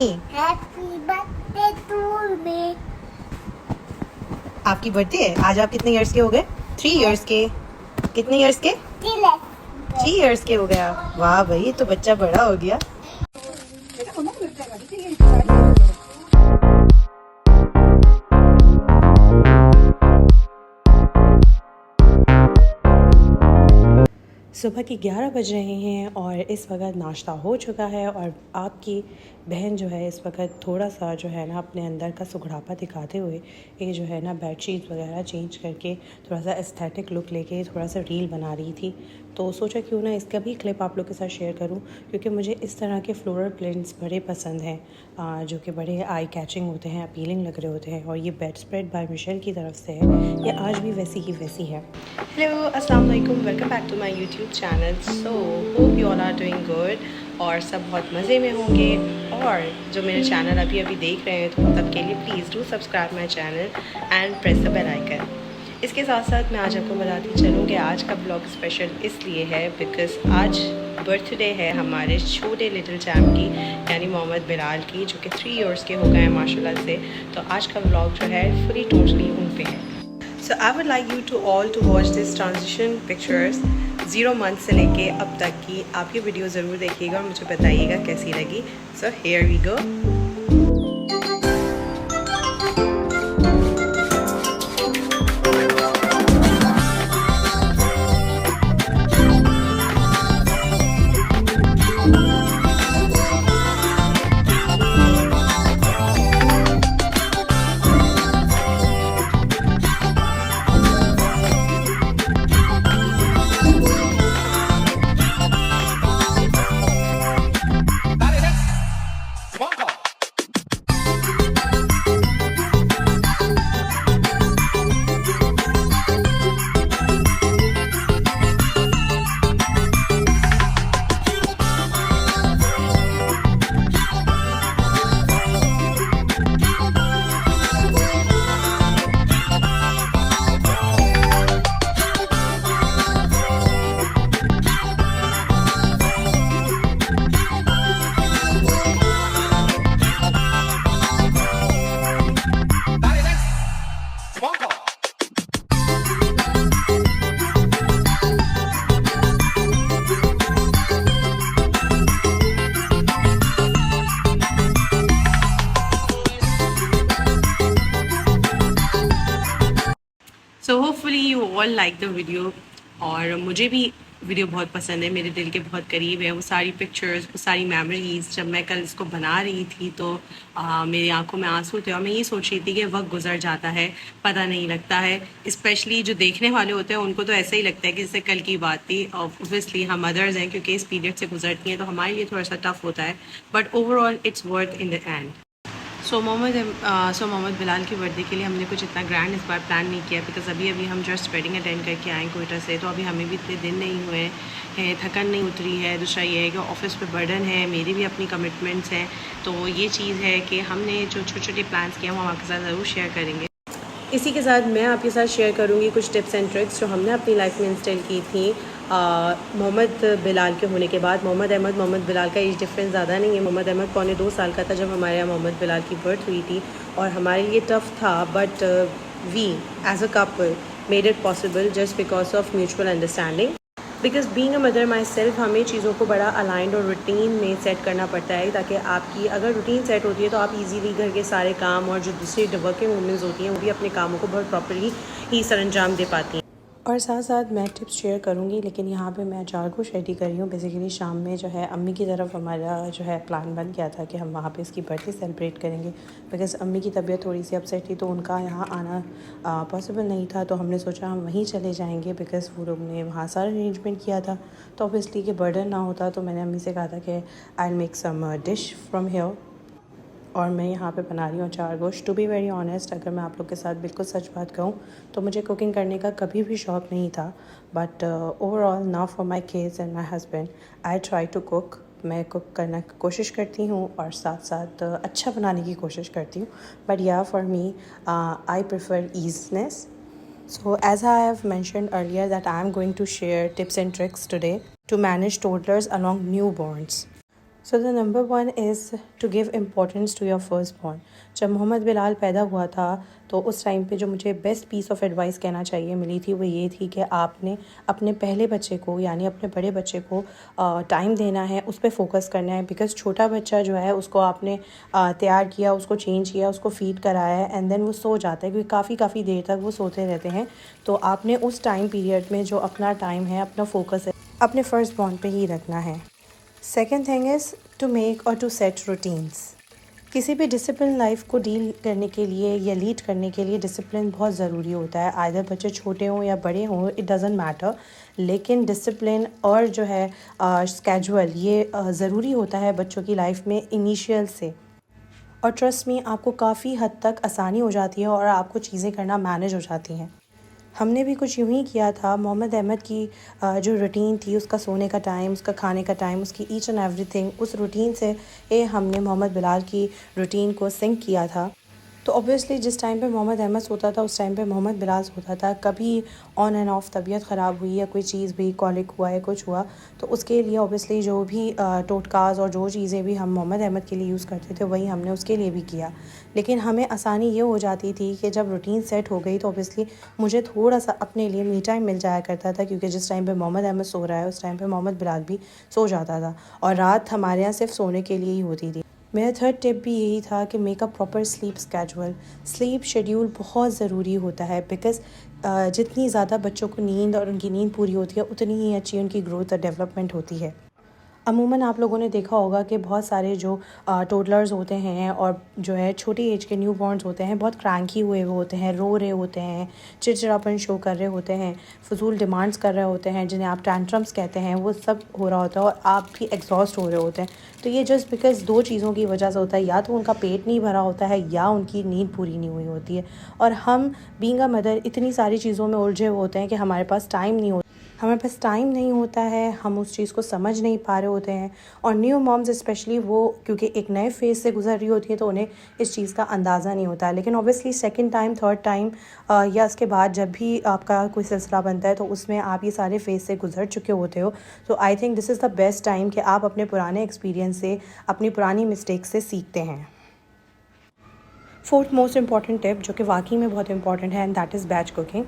Happy birthday to me. आपकी birthday है आज। आप कितने इयर्स के हो गए? 3 इयर्स के। कितने इयर्स के? 3 इयर्स के हो गया। वाह भाई, तो बच्चा बड़ा हो गया। सुबह के 11 बज रहे हैं और इस वक्त नाश्ता हो चुका है और आपकी बहन जो है इस वक्त थोड़ा सा जो है ना अपने अंदर का सुघड़ापा दिखाते हुए ये जो है ना बेडशीट वगैरह चेंज करके थोड़ा सा एस्थेटिक लुक लेके थोड़ा सा रील बना रही थी। तो सोचा क्यों ना इसका भी क्लिप आप लोग के साथ शेयर करूं, क्योंकि मुझे इस तरह के फ्लोरल प्रिंट्स बड़े पसंद हैं जो कि बड़े आई कैचिंग होते हैं, अपीलिंग लग रहे होते हैं। और ये बेड स्प्रेड बाय मिशेल की तरफ से है, ये आज भी वैसी की वैसी है। हेलो, अस्सलाम वालेकुम, welcome back to my YouTube channel. So hope you all are doing good और सब बहुत मज़े में होंगे। और जो मेरे चैनल अभी अभी देख रहे हैं तो तब के लिए please do subscribe my channel and press the bell icon. इसके साथ साथ मैं आज आपको बताती चलूँ कि आज का ब्लॉग स्पेशल इसलिए है बिकॉज़ आज बर्थडे है हमारे छोटे लिटिल चैम की, यानी मोहम्मद बिलाल की, जो कि 3 इयर्स के हो गए हैं माशाल्लाह से। तो आज का ब्लॉग जो है फुली टोटली उन पे है। So I would like you to all to watch this transition pictures 0 month से लेके अब तक की। आप ये वीडियो ज़रूर देखिएगा और मुझे बताइएगा कैसी लगी। So here we go. So hopefully you all like the video. और मुझे भी वीडियो बहुत पसंद है, मेरे दिल के बहुत करीब है। वो सारी पिक्चर्स, वो सारी मेमोरीज़, जब मैं कल इसको बना रही थी तो मेरी आंखों में आंसू थे और मैं ये सोच रही थी कि वक्त गुजर जाता है, पता नहीं लगता है। स्पेशली जो देखने वाले होते हैं उनको तो ऐसा ही लगता है कि जैसे कल की बात थी। ऑब्वियसली हम मदर्स हैं, क्योंकि इस पीरियड से गुजरती हैं, तो हमारे लिए थोड़ा सा टफ होता है, but overall it's worth in the end. सो मोहम्मद बिलाल की बर्थडे के लिए हमने कुछ इतना ग्रैंड इस बार प्लान नहीं किया, बिकॉज अभी अभी हम जस्ट वेडिंग अटेंड करके आए कोयटा से, तो अभी हमें भी इतने दिन नहीं हुए हैं, थकन नहीं उतरी है। दूसरा ये है कि ऑफिस पे बर्डन है, मेरी भी अपनी कमिटमेंट्स हैं। तो ये चीज़ है कि हमने जो छोटे छोटे प्लान्स किए हैं वो हम आपके साथ ज़रूर शेयर करेंगे। इसी के साथ मैं आपके साथ शेयर करूँगी कुछ टिप्स एंड ट्रिक्स जो हमने अपनी लाइफ में इंस्टॉल की थी मोहम्मद बिलाल के होने के बाद। मोहम्मद बिलाल का एज डिफरेंस ज़्यादा नहीं है। मोहम्मद अहमद 2.25 साल का था जब हमारे यहाँ मोहम्मद बिलाल की बर्थ हुई थी और हमारे लिए टफ़ था, but we as a couple made it possible just because of mutual understanding. Because being a mother my self हमें चीज़ों को बड़ा अलाइंड और रूटीन में सेट करना पड़ता है, ताकि आपकी अगर रूटीन सेट होती है तो आप इजीली घर के सारे काम और जो दूसरी वर्किंग वूमेंस होती हैं वो भी अपने कामों को बहुत प्रॉपरली ही सर अंजाम दे पाती हैं। और साथ साथ मैं टिप्स शेयर करूँगी, लेकिन यहाँ पे मैं अचार को रेडी कर रही हूँ। बेसिकली शाम में जो है अम्मी की तरफ हमारा जो है प्लान बन गया था कि हम वहाँ पे इसकी बर्थडे सेलिब्रेट करेंगे, बिकॉज़ अम्मी की तबीयत थोड़ी सी अपसेट थी तो उनका यहाँ आना पॉसिबल नहीं था। तो हमने सोचा हम वहीं चले जाएंगे, बिकॉज़ वो लोग ने वहाँ सारा अरेंजमेंट किया था। तो ऑब्वियसली कि बर्डन ना होता, तो मैंने अम्मी से कहा था कि I will make some dish from here. और मैं यहाँ पे बना रही हूँ अचार गोश्त। टू बी वेरी ऑनेस्ट, अगर मैं आप लोग के साथ बिल्कुल सच बात कहूँ तो मुझे कुकिंग करने का कभी भी शौक़ नहीं था, but overall now for my kids and my husband I try to cook. मैं कुक करने की कोशिश करती हूँ और साथ साथ अच्छा बनाने की कोशिश करती हूँ, बट या for me I prefer easiness. So as I have mentioned earlier that I am going to share tips and tricks today to manage toddlers along newborns. So the number one is to give importance to your first born. जब मोहम्मद बिलाल पैदा हुआ था तो उस time पे जो मुझे best piece of advice कहना चाहिए मिली थी वो ये थी कि आपने अपने पहले बच्चे को यानी अपने बड़े बच्चे को टाइम देना है, उस पर फोकस करना है। बिकॉज़ छोटा बच्चा जो है उसको आपने तैयार किया, उसको चेंज किया, उसको फीड कराया है एंड देन वो सो जाता है, क्योंकि काफ़ी देर तक वो सोते रहते हैं। तो आपने उस टाइम पीरियड में जो अपना टाइम है, अपना फोकस है, अपने फर्स्ट बॉर्न पे ही रखना है। Second thing is to make और टू सेट रूटीन्स। किसी भी डिसिप्लिन लाइफ को डील करने के लिए या लीड करने के लिए डिसिप्लिन बहुत ज़रूरी होता है। आइदर बच्चे छोटे हों या बड़े हों, इट डज़न्ट मैटर, लेकिन डिसिप्लिन और जो है स्केजुअल ये ज़रूरी होता है बच्चों की लाइफ में इनिशियल से। और ट्रस्ट मी, आपको काफ़ी हद तक आसानी हो जाती है और आपको चीज़ें करना मैनेज हो जाती हैं। हमने भी कुछ यूँ ही किया था। मोहम्मद अहमद की जो रूटीन थी, उसका सोने का टाइम, उसका खाने का टाइम, उसकी ईच एंड एवरीथिंग, उस रूटीन से हमने मोहम्मद बिलाल की रूटीन को सिंक किया था। तो ऑब्वियसली जिस टाइम पे मोहम्मद अहमद सोता था उस टाइम पे मोहम्मद बिलाल सोता था। कभी ऑन एंड ऑफ तबीयत ख़राब हुई या कोई चीज़ भी, कॉलिक हुआ या कुछ हुआ, तो उसके लिए ऑब्वियसली जो भी टोटकास और जो चीज़ें भी हम मोहम्मद अहमद के लिए यूज़ करते थे वही हमने उसके लिए भी किया। लेकिन हमें आसानी ये हो जाती थी कि जब रूटीन सेट हो गई तो ऑब्वियसली मुझे थोड़ा सा अपने लिए मी टाइम मिल जाया करता था, क्योंकि जिस टाइम पे मोहम्मद अहमद सो रहा है उस टाइम पे मोहम्मद बिलाल भी सो जाता था और रात हमारे यहाँ सिर्फ सोने के लिए ही होती थी। मेरा थर्ड टिप भी यही था कि make a proper sleep schedule. Sleep schedule बहुत ज़रूरी होता है, बिकॉज़ जितनी ज़्यादा बच्चों को नींद और उनकी नींद पूरी होती है उतनी ही अच्छी उनकी ग्रोथ और डेवलपमेंट होती है। अमूमन आप लोगों ने देखा होगा कि बहुत सारे जो टोडलर्स होते हैं और जो है छोटी एज के न्यू बॉर्न्स होते हैं, बहुत क्रैंकी हुए होते हैं, रो रहे होते हैं, चिड़चिड़ापन शो कर रहे होते हैं, फजूल डिमांड्स कर रहे होते हैं, जिन्हें आप टैंट्रम्स कहते हैं, वो सब हो रहा होता है और आप भी एग्जॉस्ट हो रहे होते हैं। तो ये जस्ट बिकॉज़ दो चीज़ों की वजह से होता है, या तो उनका पेट नहीं भरा होता है या उनकी नींद पूरी नहीं हुई होती है। और हम बीइंग अ मदर इतनी सारी चीज़ों में उलझे हुए होते हैं कि हमारे पास टाइम नहीं होता, हमारे पास टाइम नहीं होता है, हम उस चीज़ को समझ नहीं पा रहे होते हैं। और न्यू मॉम्स स्पेशली, वो क्योंकि एक नए फेज़ से गुजर रही होती है तो उन्हें इस चीज़ का अंदाज़ा नहीं होता है। लेकिन obviously second time, third time या उसके बाद जब भी आपका कोई सिलसिला बनता है तो उसमें आप ये सारे फेज़ से गुजर चुके होते हो। तो I think this is the best time कि आप अपने पुराने एक्सपीरियंस से, अपनी पुरानी मिस्टेक से सीखते हैं। फोर्थ मोस्ट इंपॉर्टेंट टिप जो कि वाकई में बहुत इंपॉर्टेंट है, and that is batch cooking.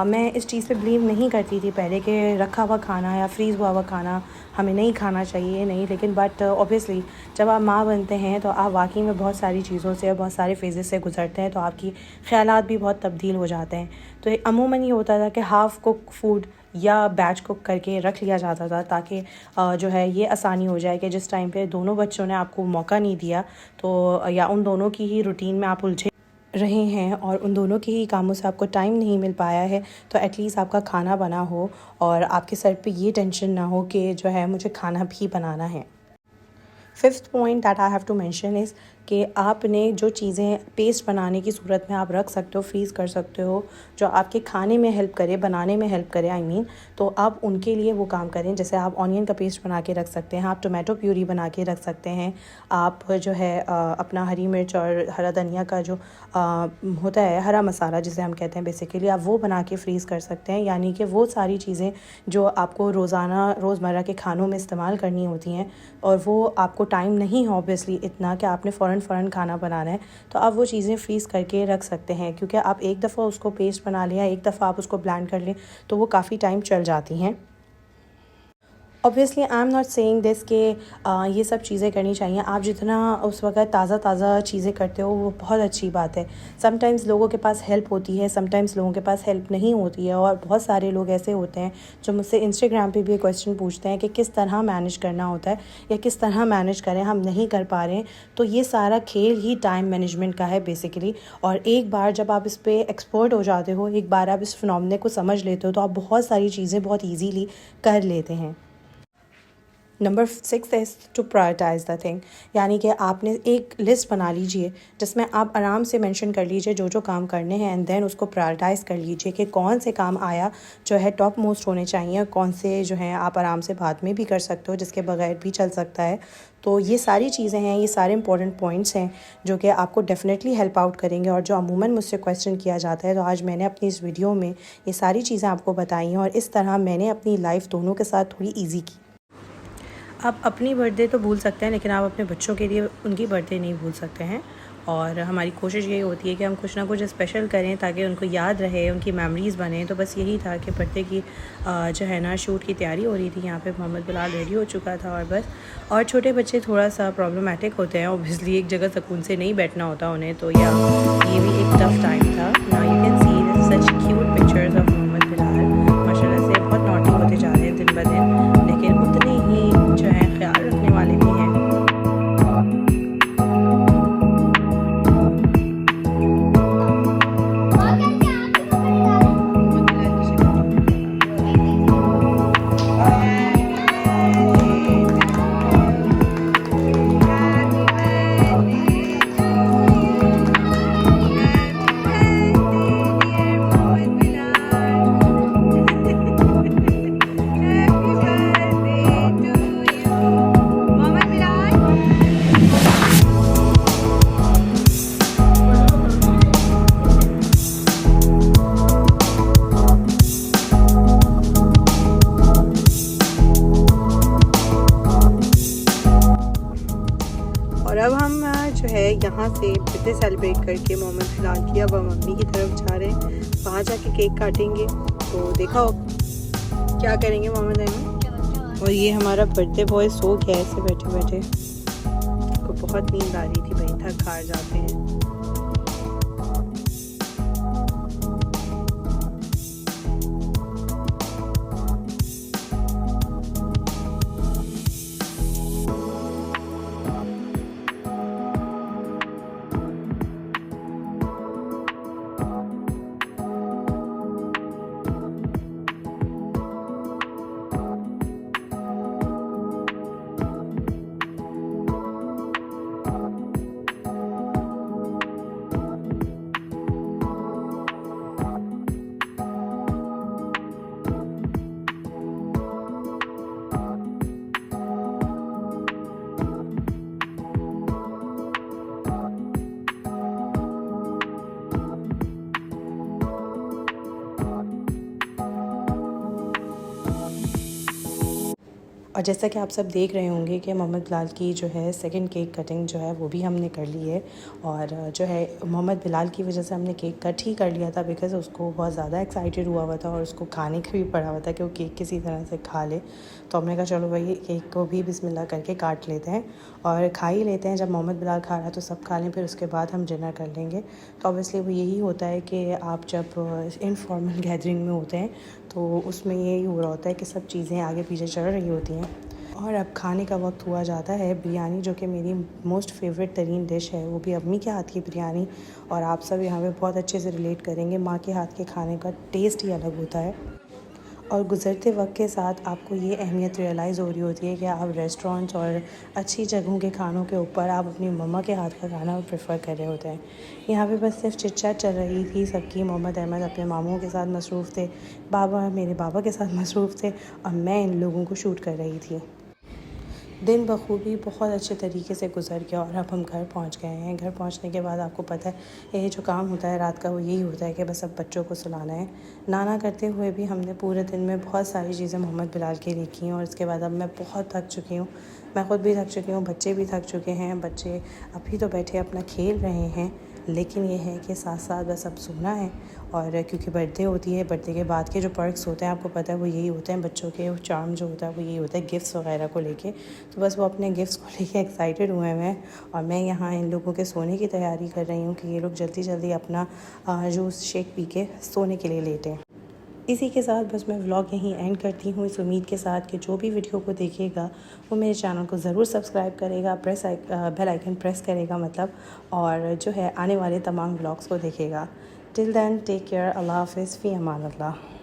मैं इस चीज़ पे बिलीव नहीं करती थी पहले कि रखा हुआ खाना या फ्रीज़ हुआ खाना हमें नहीं खाना चाहिए, नहीं। लेकिन बट ऑब्वियसली जब आप माँ बनते हैं तो आप वाकई में बहुत सारी चीज़ों से, बहुत सारे फेजेस से गुजरते हैं, तो आपकी ख़यालात भी बहुत तब्दील हो जाते हैं। तो अमूमन ये होता था कि हाफ़ कुक फूड या बैच कुक करके रख लिया जाता था, ताकि जो है ये आसानी हो जाए कि जिस टाइम पे दोनों बच्चों ने आपको मौका नहीं दिया तो, या उन दोनों की ही रूटीन में आप उलझे रहे हैं और उन दोनों के ही कामों से आपको टाइम नहीं मिल पाया है, तो एटलीस्ट आपका खाना बना हो और आपके सर पे ये टेंशन ना हो कि जो है मुझे खाना भी बनाना है। Fifth point that I have to mention is कि आपने जो चीज़ें पेस्ट बनाने की सूरत में आप रख सकते हो, फ्रीज़ कर सकते हो, जो आपके खाने में हेल्प करे, बनाने में हेल्प करे, आई मीन, तो आप उनके लिए वो काम करें। जैसे आप ऑनियन का पेस्ट बना के रख सकते हैं, आप टोमेटो प्यूरी बना के रख सकते हैं, आप जो है अपना हरी मिर्च और हरा धनिया का जो होता है हरा मसाला जिसे हम कहते हैं बेसिकली, आप वो बना के फ्रीज़ कर सकते हैं। यानी कि वो सारी चीज़ें जो आपको रोज़ाना रोज़मर्रा के खानों में इस्तेमाल करनी होती हैं और वो आपको टाइम नहीं है ऑब्वियसली इतना कि आपने फ़ौरन खाना बनाना है, तो आप वो चीज़ें फ्रीज़ करके रख सकते हैं। क्योंकि आप एक दफ़ा उसको पेस्ट बना लें या एक दफ़ा आप उसको ब्लेंड कर लें तो वो काफ़ी टाइम चल जाती हैं। Obviously I am not saying this कि ये सब चीज़ें करनी चाहिए। आप जितना उस वक्त ताज़ा चीज़ें करते हो वो बहुत अच्छी बात है। समटाइम्स लोगों के पास हेल्प होती है, समटाइम्स लोगों के पास हेल्प नहीं होती है, और बहुत सारे लोग ऐसे होते हैं जो मुझसे इंस्टाग्राम पे भी ये क्वेश्चन पूछते हैं कि किस तरह मैनेज करना होता है या किस तरह मैनेज करें, हम नहीं कर पा रहे हैं। तो ये सारा खेल ही टाइम मैनेजमेंट का है बेसिकली। और एक बार जब आप इस पर एक्सपर्ट हो जाते हो, एक बार आप इस फिनोमेना को समझ लेते हो, तो आप बहुत सारी चीज़ें बहुत ईजीली कर लेते हैं। Number 6 is to prioritise the thing. यानी कि आपने एक लिस्ट बना लीजिए जिसमें आप आराम से मेंशन कर लीजिए जो जो काम करने हैं, एंड देन उसको प्रायोरिटाइज़ कर लीजिए कि कौन से काम आया जो है टॉप मोस्ट होने चाहिए, कौन से जो हैं आप आराम से बाद में भी कर सकते हो, जिसके बगैर भी चल सकता है। तो ये सारी चीज़ें हैं, ये सारे इंपॉर्टेंट पॉइंट्स हैं जो कि आपको डेफिनेटली हेल्प आउट करेंगे और जो अमूमन मुझसे क्वेश्चन किया जाता है। तो आज मैंने अपनी इस वीडियो में ये सारी चीज़ें आपको बताई हैं और इस तरह मैंने अपनी लाइफ दोनों के साथ थोड़ी ईजी की। आप अपनी बर्थडे तो भूल सकते हैं, लेकिन आप अपने बच्चों के लिए उनकी बर्थडे नहीं भूल सकते हैं। और हमारी कोशिश यही होती है कि हम कुछ ना कुछ स्पेशल करें ताकि उनको याद रहे, उनकी मेमोरीज़ बने। तो बस यही था कि बर्थडे की जो है ना शूट की तैयारी हो रही थी। यहाँ पे मोहम्मद बिलाल रेडी हो चुका था और बस। और छोटे बच्चे थोड़ा सा प्रॉब्लमेटिक होते हैं, ऑब्वियसली एक जगह सुकून से नहीं बैठना होता उन्हें, तो या ये भी एक टफ टाइम था। Now you can see such cute pictures of Mohammad Bilal. माशाल्लाह से बहुत नॉटी होते जा रहे हैं दिन ब दिन, लेकिन उतने ही जो है ख्याल रखने वाले भी हैं। और अब हम जो है यहाँ से बर्थडे सेलिब्रेट करके मोहम्मद बिलाल की अब हम मम्मी की तरफ जा रहे हैं। वहाँ जाके केक काटेंगे, तो देखा हो क्या करेंगे मोहम्मद अहमद। और ये हमारा बर्थडे बॉय सो गया ऐसे बैठे बैठे, को बहुत नींद आ रही थी भाई, थक हार जाते हैं। और जैसा कि आप सब देख रहे होंगे कि मोहम्मद बिलाल की जो है सेकंड केक कटिंग जो है वो भी हमने कर ली है। और जो है मोहम्मद बिलाल की वजह से हमने केक कट ही कर लिया था, बिकॉज़ उसको बहुत ज़्यादा एक्साइटेड हुआ था और उसको खाने का भी पड़ा हुआ था कि वो केक किसी तरह से खा ले। तो हमने कहा चलो भाई केक को भी बिस्मिल्लाह करके काट लेते हैं और खा ही लेते हैं। जब मोहम्मद बिलाल खा रहा है तो सब खा लें, फिर उसके बाद हम डिनर कर लेंगे। तो ऑब्वियसली वो यही होता है कि आप जब इनफॉर्मल गैदरिंग में होते हैं तो उसमें यही हो रहा होता है कि सब चीज़ें आगे पीछे चल रही होती हैं। और अब खाने का वक्त हुआ जाता है। बिरयानी जो कि मेरी मोस्ट फेवरेट तरीन डिश है, वो भी अम्मी के हाथ की बिरयानी। और आप सब यहाँ पे बहुत अच्छे से रिलेट करेंगे, माँ के हाथ के खाने का टेस्ट ही अलग होता है। और गुज़रते वक्त के साथ आपको ये अहमियत रियलाइज़ हो रही होती है कि आप रेस्टोरेंट्स और अच्छी जगहों के खानों के ऊपर आप अपनी मम्मा के हाथ का खाना प्रेफर कर रहे होते हैं। यहाँ पे बस सिर्फ चिट-चैट चल रही थी सबकी। मोहम्मद अहमद अपने मामूओं के साथ मसरूफ़ थे, बाबा मेरे बाबा के साथ मसरूफ़ थे और मैं इन लोगों को शूट कर रही थी। दिन बखूबी बहुत अच्छे तरीके से गुजर गया और अब हम घर पहुंच गए हैं। घर पहुंचने के बाद आपको पता है ये जो काम होता है रात का, वो यही होता है कि बस अब बच्चों को सुलाना है। नाना करते हुए भी हमने पूरे दिन में बहुत सारी चीज़ें मोहम्मद बिलाल के लिए की और उसके बाद अब मैं बहुत थक चुकी हूँ। मैं ख़ुद भी थक चुकी हूँ, बच्चे भी थक चुके हैं। बच्चे अभी तो बैठे अपना खेल रहे हैं, लेकिन ये है कि साथ साथ बस अब सोना है। और क्योंकि बर्थडे होती है, बर्थडे के बाद के जो पर्क्स होते हैं आपको पता है वो यही होते हैं, बच्चों के चार्म जो होता है वो यही होता है गिफ्ट्स वगैरह को लेके। तो बस वो अपने गिफ्ट्स को लेके एक्साइटेड हुए हैं और मैं यहाँ इन लोगों के सोने की तैयारी कर रही हूँ कि ये लोग जल्दी जल्दी अपना जूस शेक पी के सोने के लिए लेटें। इसी के साथ बस मैं व्लॉग यहीं एंड करती हूँ, इस उम्मीद के साथ कि जो भी वीडियो को देखेगा वो मेरे चैनल को ज़रूर सब्सक्राइब करेगा, बेल आइकन प्रेस करेगा मतलब, और जो है आने वाले तमाम व्लॉग्स को देखेगा। टिल देन टेक केयर, अल्लाह हाफ़िज़, फ़ी अमान अल्लाह।